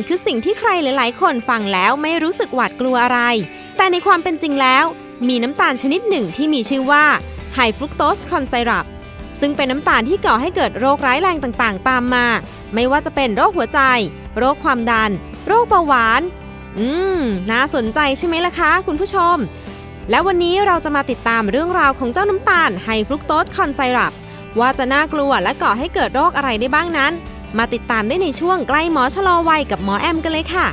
คือสิ่งที่ใครหลายๆคนฟังแล้วไม่รู้สึกหวาดกลัวอะไรแต่ในความเป็นจริงแล้วมีน้ำตาลชนิดหนึ่งที่มีชื่อว่าไฮฟรุกโตสคอนไซรัปซึ่งเป็นน้ำตาลที่ก่อให้เกิดโรคร้ายแรงต่างๆตามมาไม่ว่าจะเป็นโรคหัวใจโรคความดันโรคเบาหวานน่าสนใจใช่ไหมล่ะคะคุณผู้ชมและวันนี้เราจะมาติดตามเรื่องราวของเจ้าน้ำตาลไฮฟรุกโตสคอนไซรัปว่าจะน่ากลัวและก่อให้เกิดโรคอะไรได้บ้างนั้นมาติดตามได้ในช่วงใกล้หมอชะลอวัยกับหมอแอมกันเลยค่ะ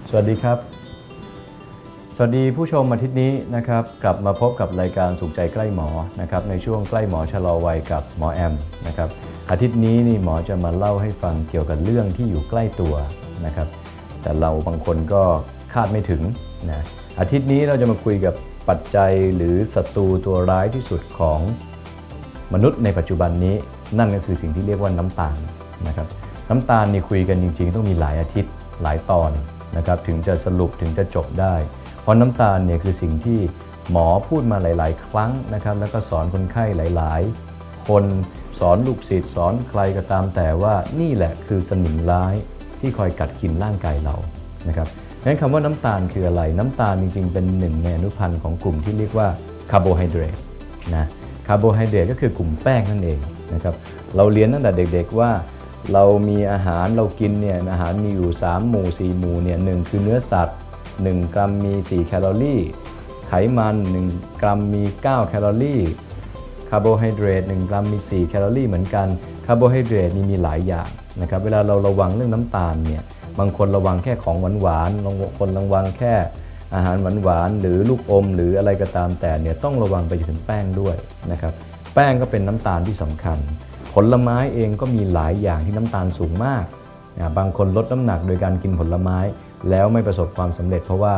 สวัสดีครับสวัสดีผู้ชมอาทิตย์นี้นะครับกลับมาพบกับรายการสุขใจใกล้หมอนะครับในช่วงใกล้หมอชะลอวัยกับหมอแอมนะครับอาทิตย์นี้นี่หมอจะมาเล่าให้ฟังเกี่ยวกับเรื่องที่อยู่ใกล้ตัวนะครับแต่เราบางคนก็คาดไม่ถึงนะอาทิตย์นี้เราจะมาคุยกับปัจจัยหรือศัตรูตัวร้ายที่สุดของมนุษย์ในปัจจุบันนี้นั่นก็คือสิ่งที่เรียกว่าน้ำตาลนะครับน้ำตาลนี่คุยกันจริงๆต้องมีหลายอาทิตย์หลายตอนนะครับถึงจะสรุปถึงจะจบได้เพราะน้ำตาลเนี่ยคือสิ่งที่หมอพูดมาหลายๆครั้งนะครับแล้วก็สอนคนไข้หลายๆคนสอนลูกศิษย์สอนใครก็ตามแต่ว่านี่แหละคือสนิมร้ายที่คอยกัดกินร่างกายเรานะครับงั้นคำว่าน้ำตาลคืออะไรน้ำตาลจริงๆเป็นหนึ่งในอนุพันธ์ของกลุ่มที่เรียกว่าคาร์โบไฮเดรตนะคาร์โบไฮเดรตก็คือกลุ่มแป้งนั่นเองนะครับเราเรียนตั้งแต่เด็กๆว่าเรามีอาหารเรากินเนี่ยอาหารมีอยู่3หมู่4หมู่เนี่ย1คือเนื้อสัตว์1กรัมมี4แคลอรี่ไขมัน1กรัมมี9แคลอรี่คาร์โบไฮเดรต1กรัมมี4แคลอรี่เหมือนกันคาร์โบไฮเดรตนี่มีหลายอย่างนะครับเวลาเราระวังเรื่องน้ำตาลเนี่ยบางคนระวังแค่ของหวานๆบางคนระวังแค่อาหารหวานๆหรือลูกอมหรืออะไรก็ตามแต่เนี่ยต้องระวังไปถึงแป้งด้วยนะครับแป้งก็เป็นน้ำตาลที่สำคัญผลไม้เองก็มีหลายอย่างที่น้ำตาลสูงมากบางคนลดน้ำหนักโดยการกินผลไม้แล้วไม่ประสบความสำเร็จเพราะว่า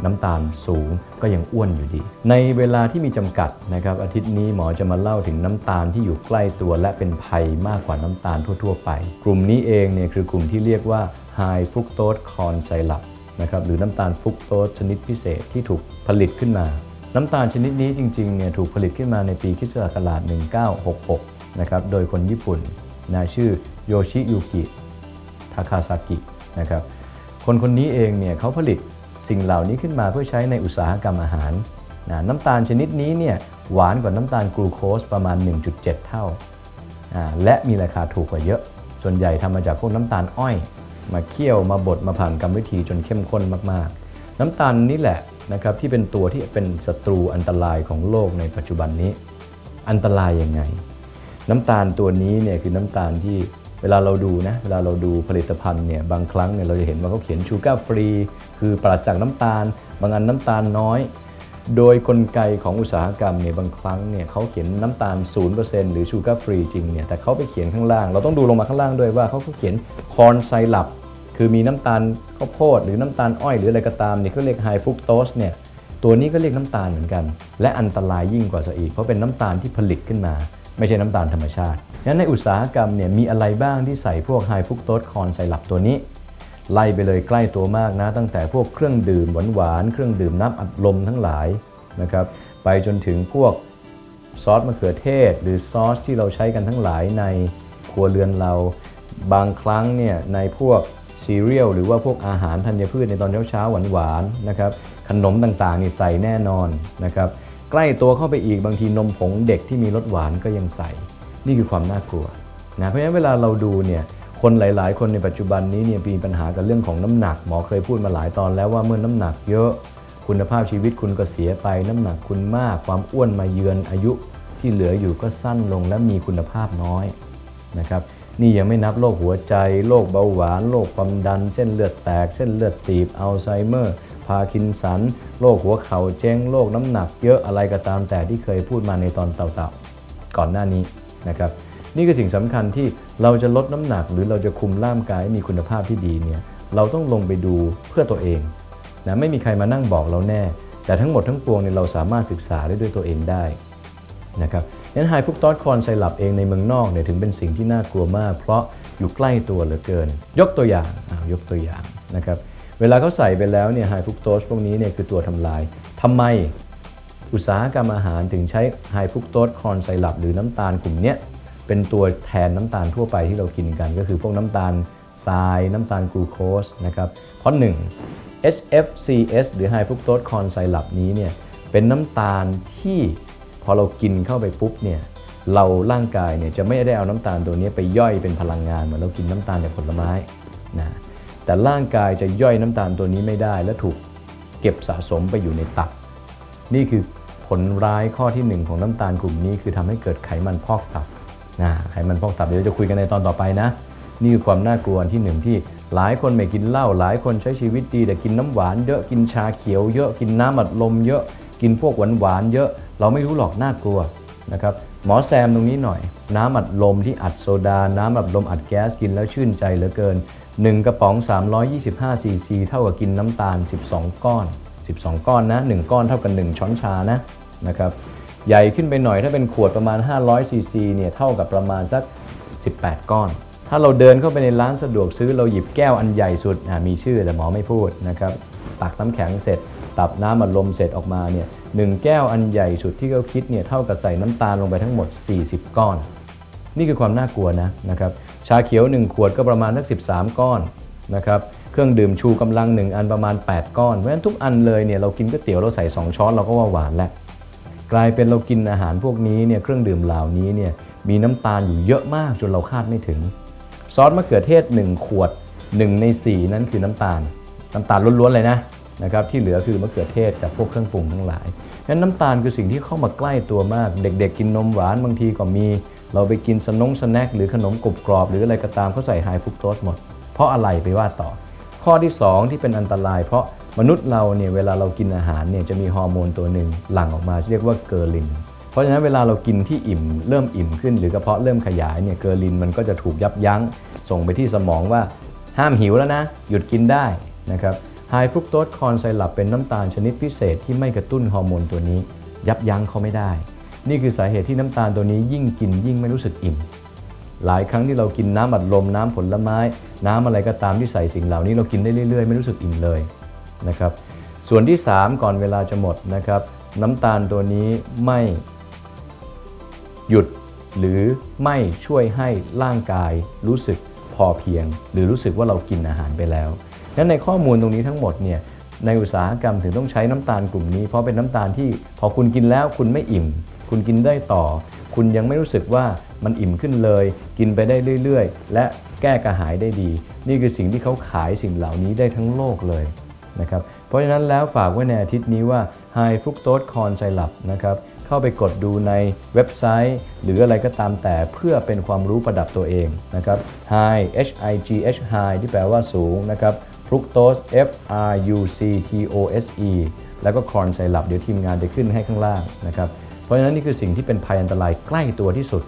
น้ำตาลสูงก็ยังอ้วนอยู่ดีในเวลาที่มีจำกัดนะครับอาทิตย์นี้หมอจะมาเล่าถึงน้ำตาลที่อยู่ใกล้ตัวและเป็นภัยมากกว่าน้ำตาลทั่วๆไปกลุ่มนี้เองเนี่ยคือกลุ่มที่เรียกว่า High Fructose Corn Syrup นะครับหรือน้ำตาลฟรุกโตสชนิดพิเศษที่ถูกผลิตขึ้นมาน้ำตาลชนิดนี้จริงๆเนี่ยถูกผลิตขึ้นมาในปีค.ศ. 1966นะครับโดยคนญี่ปุ่นชื่อโยชิยุกิทาคาซากินะครับคนนี้เองเนี่ยเขาผลิตสิ่งเหล่านี้ขึ้นมาเพื่อใช้ในอุตสาหกรรมอาหารน้ำตาลชนิดนี้เนี่ยหวานกว่าน้ำตาลกลูโคสประมาณ 1.7 เท่าและมีราคาถูกกว่าเยอะส่วนใหญ่ทำมาจากพวกน้ำตาลอ้อยมาเคี่ยวมาบดมาผ่านกรรมวิธีจนเข้มข้นมากๆน้ำตาลนี้แหละนะครับที่เป็นตัวที่เป็นศัตรูอันตรายของโลกในปัจจุบันนี้อันตรายยังไงน้ำตาลตัวนี้เนี่ยคือน้ำตาลที่เวลาเราดูผลิตภัณฑ์เนี่ยบางครั้งเนี่ยเราจะเห็นว่าเขาเขียนชูการ์ฟรีคือปราศจากน้ำตาลบางอันน้ำตาลน้อยโดยกลไกของอุตสาหกรรมเนี่ยบางครั้งเนี่ยเขาเขียนน้ำตาล 0% หรือชูการ์ฟรีจริงเนี่ยแต่เขาไปเขียนข้างล่างเราต้องดูลงมาข้างล่างด้วยว่าเขาเขียนคอร์นไซรัปคือมีน้ำตาลข้าวโพดหรือน้ำตาลอ้อยหรืออะไรก็ตามเนี่ยเขาเรียกไฮฟรุกโตสเนี่ยตัวนี้ก็เรียกน้ำตาลเหมือนกันและอันตรายยิ่งกว่าซะอีกเพราะเป็นน้ำตาลที่ผลิตขึ้นมาไม่ใช่น้ำตาลธรรมชาติงั้นในอุตสาหกรรมเนี่ยมีอะไรบ้างที่ใส่พวกไฮฟรุกโตสคอร์นไซรัปตัวนี้ไล่ไปเลยใกล้ตัวมากนะตั้งแต่พวกเครื่องดื่มหวานๆเครื่องดื่มน้ำอัดลมทั้งหลายนะครับไปจนถึงพวกซอสมะเขือเทศหรือซอสที่เราใช้กันทั้งหลายในครัวเรือนเราบางครั้งเนี่ยในพวกซีเรียลหรือว่าพวกอาหารธัญพืชในตอนเช้าๆหวานๆนะครับขนมต่างๆนี่ใส่แน่นอนนะครับใกล้ตัวเข้าไปอีกบางทีนมผงเด็กที่มีรสหวานก็ยังใส่นี่คือความน่ากลัวนะเพราะฉะนั้นเวลาเราดูเนี่ยคนหลายๆคนในปัจจุบันนี้เนี่ยมีปัญหากับเรื่องของน้ำหนักหมอเคยพูดมาหลายตอนแล้วว่าเมื่อน้ำหนักเยอะคุณภาพชีวิตคุณก็เสียไปน้ำหนักคุณมากความอ้วนมาเยือนอายุที่เหลืออยู่ก็สั้นลงและมีคุณภาพน้อยนะครับนี่ยังไม่นับโรคหัวใจโรคเบาหวานโรคความดันเส้นเลือดแตกเส้นเลือดตีบอัลไซเมอร์พาร์กินสันโรคหัวเข่าเจ๊งโรคน้ำหนักเยอะอะไรก็ตามแต่ที่เคยพูดมาในตอนเต่าๆก่อนหน้านี้นะครับนี่คือสิ่งสำคัญที่เราจะลดน้ำหนักหรือเราจะคุมร่างกายให้มีคุณภาพที่ดีเนี่ยเราต้องลงไปดูเพื่อตัวเองนะไม่มีใครมานั่งบอกเราแน่แต่ทั้งหมดทั้งปวงเนี่ยเราสามารถศึกษาได้ด้วยตัวเองได้นะครับงั้นไฮฟรุกโตสคอร์นไซรัปเองในเมืองนอกเนี่ยถึงเป็นสิ่งที่น่ากลัวมากเพราะอยู่ใกล้ตัวเหลือเกินยกตัวอย่างนะครับ เวลาเขาใส่ไปแล้วเนี่ยไฮฟรุกโตสพวกนี้เนี่ยคือตัวทำลายทำไมอุตสาหกรรมอาหารถึงใช้ไฮฟรุกโตสคอร์นไซรัปหรือน้ำตาลกลุ่มนี้เป็นตัวแทนน้ำตาลทั่วไปที่เรากินกันก็คือพวกน้ำตาลทรายน้ำตาลกลูโคสนะครับเพราะ 1 HFCS หรือ High Fructose Corn Syrup นี้เนี่ยเป็นน้ำตาลที่พอเรากินเข้าไปปุ๊บเนี่ยเราร่างกายเนี่ยจะไม่ได้เอาน้ำตาลตัวนี้ไปย่อยเป็นพลังงานเหมือนเรากินน้ำตาลจากผลไม้นะแต่ร่างกายจะย่อยน้ำตาลตัวนี้ไม่ได้และถูกเก็บสะสมไปอยู่ในตับนี่คือผลร้ายข้อที่1ของน้ำตาลกลุ่มนี้คือทำให้เกิดไขมันพอกตับไขมันพอกตับเดี๋ยวเราจะคุยกันในตอนต่อไปนะนี่คือความน่ากลัวที่1ที่หลายคนไม่กินเหล้าหลายคนใช้ชีวิตดีแต่กินน้ำหวานเยอะกินชาเขียวเยอะกินน้ำอัดลมเยอะกินพวกหวานเยอะเราไม่รู้หรอกน่ากลัวนะครับหมอแซมตรงนี้หน่อยน้ำอัดลมที่อัดโซดาน้ำอัดลมอัดแก๊สกินแล้วชื่นใจเหลือเกิน1กระป๋อง325ซีซีเท่ากับกินน้ำตาล12ก้อน12ก้อนนะ1ก้อนเท่ากับ1ช้อนชานะครับใหญ่ขึ้นไปหน่อยถ้าเป็นขวดประมาณ500ซีซีเนี่ยเท่ากับประมาณสัก18ก้อนถ้าเราเดินเข้าไปในร้านสะดวกซื้อเราหยิบแก้วอันใหญ่สุดมีชื่อแต่หมอไม่พูดนะครับตักน้ำแข็งเสร็จตับน้ำอัดลมเสร็จออกมาเนี่ย1แก้วอันใหญ่สุดที่เขาคิดเนี่ยเท่ากับใส่น้ำตาลลงไปทั้งหมด40ก้อนนี่คือความน่ากลัวนะครับชาเขียว1ขวดก็ประมาณสัก13ก้อนนะครับเครื่องดื่มชูกำลัง1อันประมาณ8ก้อนเพราะฉะนั้นทุกอันเลยเนี่ยเรากินก๋วยเตี๋ยวเราใส่2ช้อนเราก็ว่าหวานแล้วกลายเป็นเรากินอาหารพวกนี้เนี่ยเครื่องดื่มเหล่านี้เนี่ยมีน้ำตาลอยู่เยอะมากจนเราคาดไม่ถึงซอสมะเขือเทศ1ขวด1ใน4นั้นคือน้ำตาลล้วนๆเลยนะครับที่เหลือคือมะเขือเทศกับพวกเครื่องปรุงทั้งหลายงั้นน้ำตาลคือสิ่งที่เข้ามาใกล้ตัวมากเด็กๆกินนมหวานบางทีก็มีเราไปกินสแน็คหรือขนมกรุบกรอบหรืออะไรก็ตามเขาใส่ไฮฟรุกโตสหมดเพราะอะไรไปว่าต่อข้อที่2ที่เป็นอันตรายเพราะมนุษย์เราเนี่ยเวลาเรากินอาหารเนี่ยจะมีฮอร์โมนตัวหนึ่งหลั่งออกมาเรียกว่าเกอร์ลินเพราะฉะนั้นเวลาเรากินที่เริ่มอิ่มขึ้นหรือกระเพาะเริ่มขยายเนี่ยเกอร์ลินมันก็จะถูกยับยั้งส่งไปที่สมองว่าห้ามหิวแล้วนะหยุดกินได้นะครับไฮฟรุกโตสคอร์นไซรัปเป็นน้ำตาลชนิดพิเศษที่ไม่กระตุ้นฮอร์โมนตัวนี้ยับยั้งเขาไม่ได้นี่คือสาเหตุที่น้ำตาลตัวนี้ยิ่งกินยิ่งไม่รู้สึกอิ่มหลายครั้งที่เรากินน้ำอัดลมน้ำผลไม้น้ำอะไรก็ตามที่ใส่สิ่งเหล่านี้เรากินได้เรื่อยๆไม่รู้สึกอิ่มเลยนะครับส่วนที่3ก่อนเวลาจะหมดนะครับน้ำตาลตัวนี้ไม่หยุดหรือไม่ช่วยให้ร่างกายรู้สึกพอเพียงหรือรู้สึกว่าเรากินอาหารไปแล้วงั้นในข้อมูลตรงนี้ทั้งหมดเนี่ยในอุตสาหกรรมถึงต้องใช้น้ำตาลกลุ่มนี้เพราะเป็นน้ำตาลที่พอคุณกินแล้วคุณไม่อิ่มคุณกินได้ต่อคุณยังไม่รู้สึกว่ามันอิ่มขึ้นเลยกินไปได้เรื่อยๆและแก้กระหายได้ดีนี่คือสิ่งที่เขาขายสิ่งเหล่านี้ได้ทั้งโลกเลยนะครับเพราะฉะนั้นแล้วฝากไว้ในอาทิตย์นี้ว่า High Fructose Corn Syrup นะครับเข้าไปกดดูในเว็บไซต์หรืออะไรก็ตามแต่เพื่อเป็นความรู้ประดับตัวเองนะครับ High HIGH High ที่แปลว่าสูงนะครับFructose FRUCTOSE แล้วก็ Corn Syrup เดี๋ยวทีมงานจะขึ้นให้ข้างล่างนะครับเพราะฉะนั้นนี่คือสิ่งที่เป็นภัยอันตรายใกล้ตัวที่สุด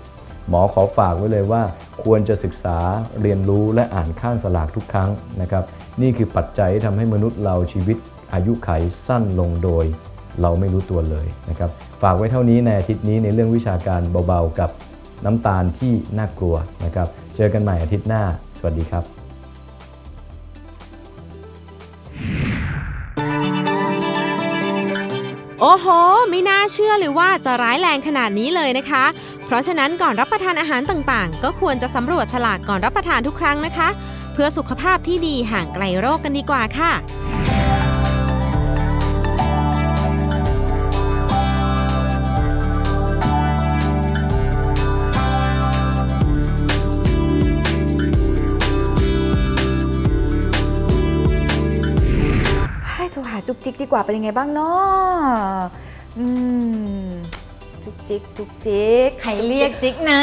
หมอขอฝากไว้เลยว่าควรจะศึกษาเรียนรู้และอ่านข้างสลากทุกครั้งนะครับนี่คือปัจจัยที่ทำให้มนุษย์เราชีวิตอายุขัยสั้นลงโดยเราไม่รู้ตัวเลยนะครับฝากไว้เท่านี้ในอาทิตย์นี้ในเรื่องวิชาการเบาๆกับน้ำตาลที่น่ากลัวนะครับเจอกันใหม่อาทิตย์หน้าสวัสดีครับโอ้โหไม่น่าเชื่อเลยว่าจะร้ายแรงขนาดนี้เลยนะคะเพราะฉะนั้นก่อนรับประทานอาหารต่างๆก็ควรจะสำรวจฉลากก่อนรับประทานทุกครั้งนะคะเพื่อสุขภาพที่ดีห่างไกลโรคกันดีกว่าค่ะโทรหาจุ๊กจิ๊กดีกว่าเป็นยังไงบ้างเนาะจุ๊กจิ๊กใครเรียกจิ๊กนะ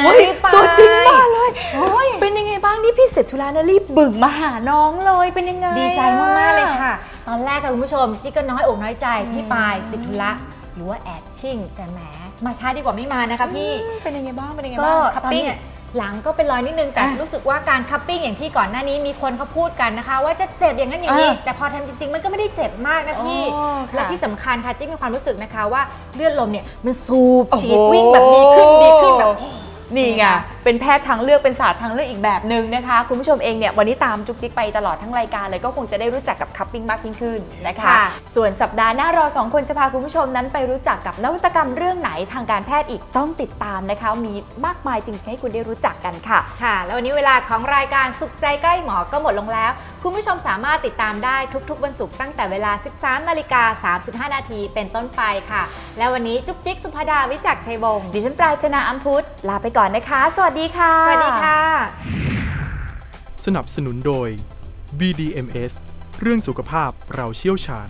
ตัวจริงมากเลยเป็นยังไงบ้างนี่พี่เสร็จธุระนะรีบบึ่งมาหาน้องเลยเป็นยังไงดีใจมากๆเลยค่ะตอนแรกคุณผู้ชมจิ๊กก็น้อยอกน้อยใจพี่ปายติดธุระหรือว่าแอบชิ่งแต่แหมมาช้าดีกว่าไม่มานะคะพี่เป็นยังไงบ้างก็คัพปิ้งหลังก็เป็นรอยนิดนึงแต่รู้สึกว่าการคัพปิ้งอย่างที่ก่อนหน้านี้มีคนเขาพูดกันนะคะว่าจะเจ็บอย่างนั้นอย่างนี้แต่พอทำจริงๆมันก็ไม่ได้เจ็บมากนะพี่และที่สำคัญค่ะจิ๊กมีความรู้สึกนะคะว่าเลือดลมเนี่ยมันสูบฉีดวิ่งแบบดีขึ้นแบบ นี่ไงเป็นแพทย์ทางเลือกเป็นศาสตร์ทางเลือกอีกแบบหนึ่งนะคะคุณผู้ชมเองเนี่ยวันนี้ตามจุกจิกไปตลอดทั้งรายการเลยก็คงจะได้รู้จักกับคัพปิ้งมากยิ่งขึ้นนะคะส่วนสัปดาห์หน้าเรา2 คนจะพาคุณผู้ชมนั้นไปรู้จักกับนวัตกรรมเรื่องไหนทางการแพทย์อีกต้องติดตามนะคะมีมากมายจริงๆให้คุณได้รู้จักกันค่ะค่ะแล้ววันนี้เวลาของรายการสุขใจใกล้หมอก็หมดลงแล้วคุณผู้ชมสามารถติดตามได้ทุกๆวันศุกร์ตั้งแต่เวลา 13:35 นาทีเป็นต้นไปค่ะและวันนี้จุ๊บจิ๊กสุภดาวิจักรชัยวงศ์ดิฉันปราชนาอัมพุทธลาไปก่อนนะคะสวัสดีค่ะสวัสดีค่ะสนับสนุนโดย BDMS เรื่องสุขภาพเราเชี่ยวชาญ